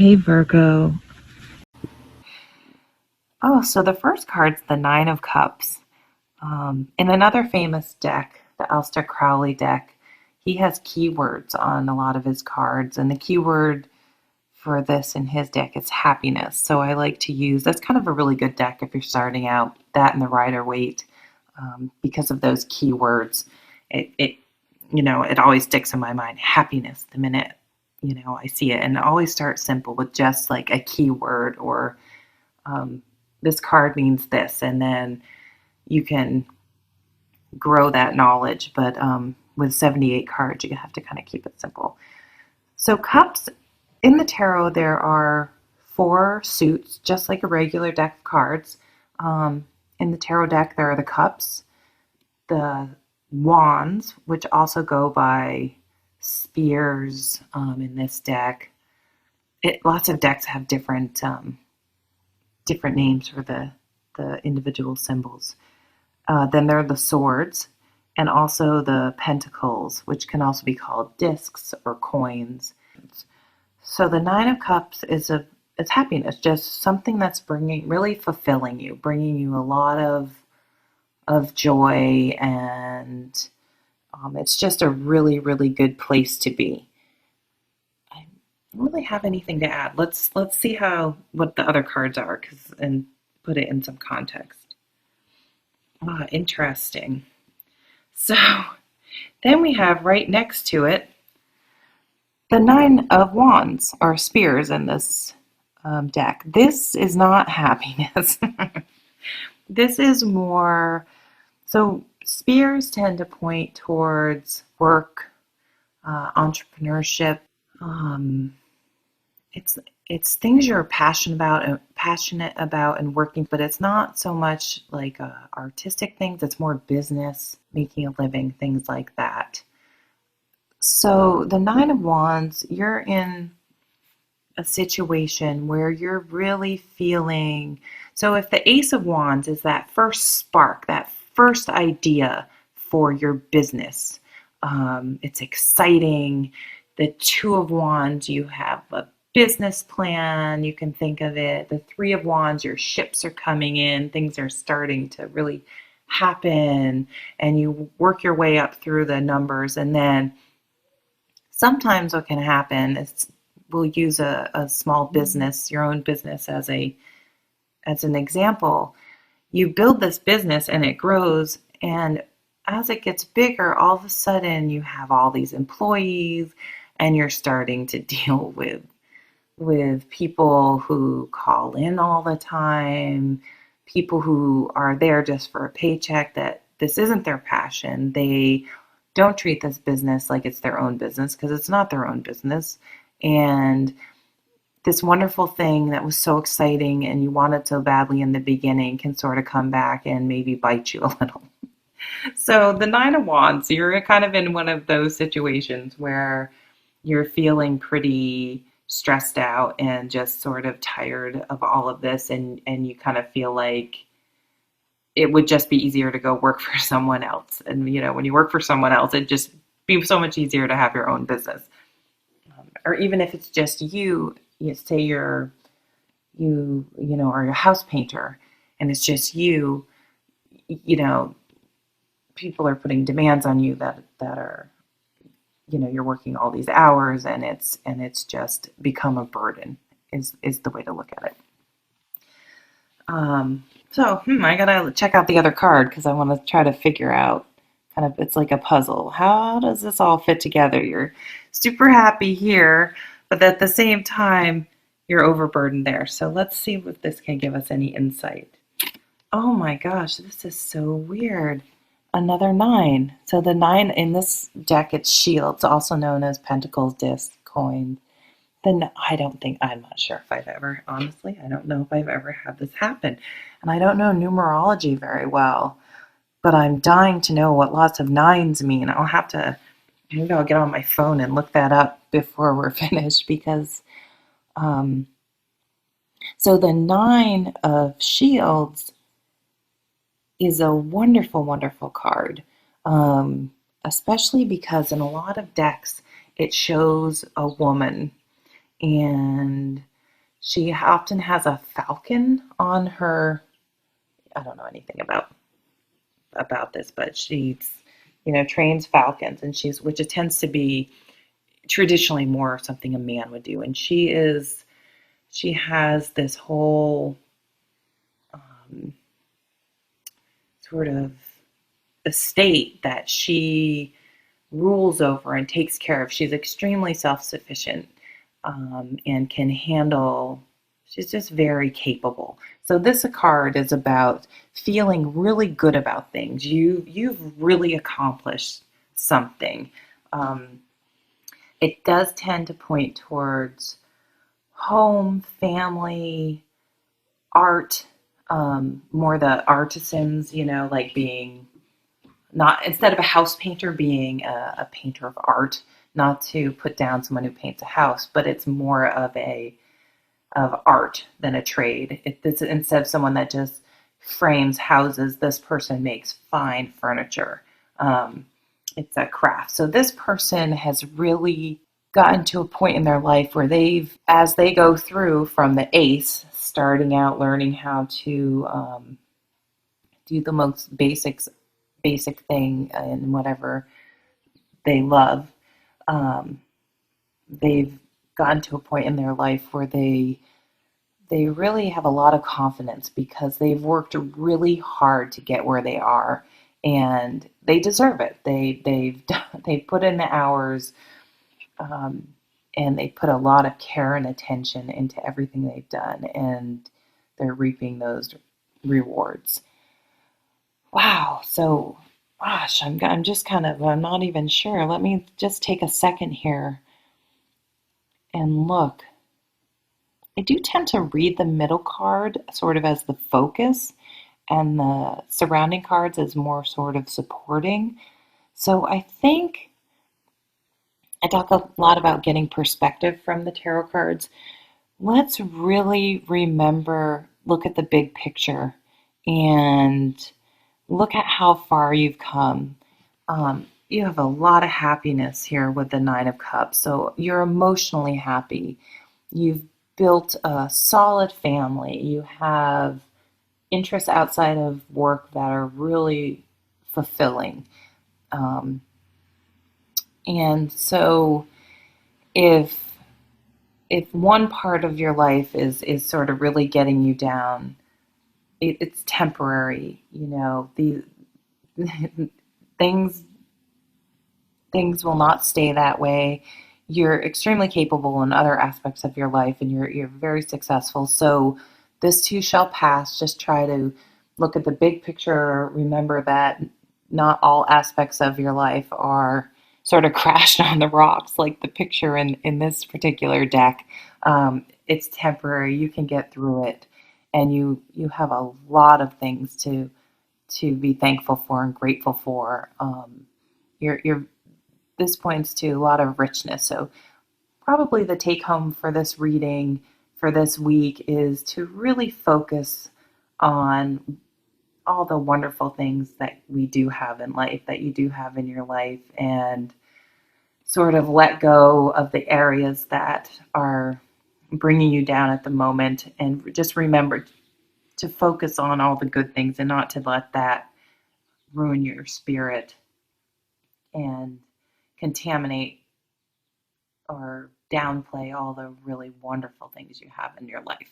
Hey Virgo. Oh, so the first card's the Nine of Cups. In another famous deck, the Aleister Crowley deck, he has keywords on a lot of his cards, and the keyword for this in his deck is happiness. So I like to use that's kind of a really good deck if you're starting out. That and the Rider-Waite, because of those keywords, it it always sticks in my mind. Happiness the minute I see it, and always start simple with just like a keyword or um, this card means this, and then you can grow that knowledge. But with 78 cards, you have to kind of keep it simple. So cups in the tarot, there are four suits, just like a regular deck of cards. In the tarot deck, there are the cups, the wands, which also go by spears in this deck. Lots of decks have different names for the individual symbols. Then there are the swords and also the pentacles, which can also be called discs or coins. So the Nine of Cups it's happiness, just something that's really fulfilling you, bringing you a lot of joy, and it's just a really, really good place to be. I don't really have anything to add. Let's see what the other cards are, and put it in some context. Ah, interesting. So then we have right next to it the Nine of Wands, or spears, in this deck. This is not happiness. This is more, so spears tend to point towards work, entrepreneurship. Um, it's it's things you're passionate about and working, but it's not so much like artistic things. It's more business, making a living, things like that. So the Nine of Wands, you're in a situation where you're really feeling. So if the Ace of Wands is that first spark, that first idea for your business, it's exciting. The Two of Wands, you have a business plan, you can think of it. The Three of Wands, your ships are coming in, things are starting to really happen, and you work your way up through the numbers. And then sometimes what can happen is we'll use a small business, your own business, as an example. You build this business and it grows, and as it gets bigger, all of a sudden you have all these employees, and you're starting to deal with people who call in all the time, people who are there just for a paycheck, that this isn't their passion. They don't treat this business like it's their own business, because it's not their own business. And this wonderful thing that was so exciting and you wanted so badly in the beginning can sort of come back and maybe bite you a little. So the Nine of Wands, you're kind of in one of those situations where you're feeling pretty stressed out and just sort of tired of all of this, and you kind of feel like it would just be easier to go work for someone else. And when you work for someone else, it'd just be so much easier to have your own business. Or even if it's just you say are a house painter, and it's just you know, people are putting demands on you that are, you're working all these hours, and it's just become a burden, is the way to look at it. So I gotta check out the other card, because I want to try to figure out, kind of, it's like a puzzle. How does this all fit together? You're super happy here, but at the same time, you're overburdened there. So let's see if this can give us any insight. Oh my gosh, this is so weird. Another nine. So the nine in this deck, it's shields, also known as pentacles, discs, coins. Then I'm not sure if I've ever, honestly, I don't know if I've ever had this happen. And I don't know numerology very well, but I'm dying to know what lots of nines mean. Maybe I'll get on my phone and look that up before we're finished, because, so the Nine of Shields is a wonderful, wonderful card, especially because in a lot of decks, it shows a woman, and She often has a falcon on her. I don't know anything about this, but she's, trains falcons, and which it tends to be traditionally more something a man would do. And she has this whole um, sort of estate that she rules over and takes care of. She's extremely self-sufficient, and can handle. She's just very capable. So this card is about feeling really good about things. You've really accomplished something. Um, it does tend to point towards home, family, art, more the artisans, like being not, instead of a house painter, being a painter of art, not to put down someone who paints a house, but it's more of art than a trade. It's instead of someone that just frames houses, this person makes fine furniture. Um, it's a craft. So this person has really gotten to a point in their life where as they go through from the ace, starting out learning how to do the most basic thing in whatever they love. Um, they've gotten to a point in their life where they really have a lot of confidence because they've worked really hard to get where they are, and they deserve it. They've put in the hours, um, and they put a lot of care and attention into everything they've done, and they're reaping those rewards. Wow. So, gosh, I'm just I'm not even sure. Let me just take a second here and look. I do tend to read the middle card sort of as the focus, and the surrounding cards as more sort of supporting. So I think I talk a lot about getting perspective from the tarot cards. Let's really remember, look at the big picture and look at how far you've come. You have a lot of happiness here with the Nine of Cups. So you're emotionally happy. You've built a solid family. You have interests outside of work that are really fulfilling. Um, and so if if one part of your life is sort of really getting you down, it's temporary. The things things will not stay that way. You're extremely capable in other aspects of your life, and you're very successful. So this too shall pass. Just try to look at the big picture. Remember that not all aspects of your life are sort of crashed on the rocks, like the picture in this particular deck. It's temporary. You can get through it, and you have a lot of things to be thankful for and grateful for. You're This points to a lot of richness. So probably the take home for this reading for this week is to really focus on all the wonderful things that we do have in life, that you do have in your life, and sort of let go of the areas that are bringing you down at the moment, and just remember to focus on all the good things and not to let that ruin your spirit and contaminate or downplay all the really wonderful things you have in your life.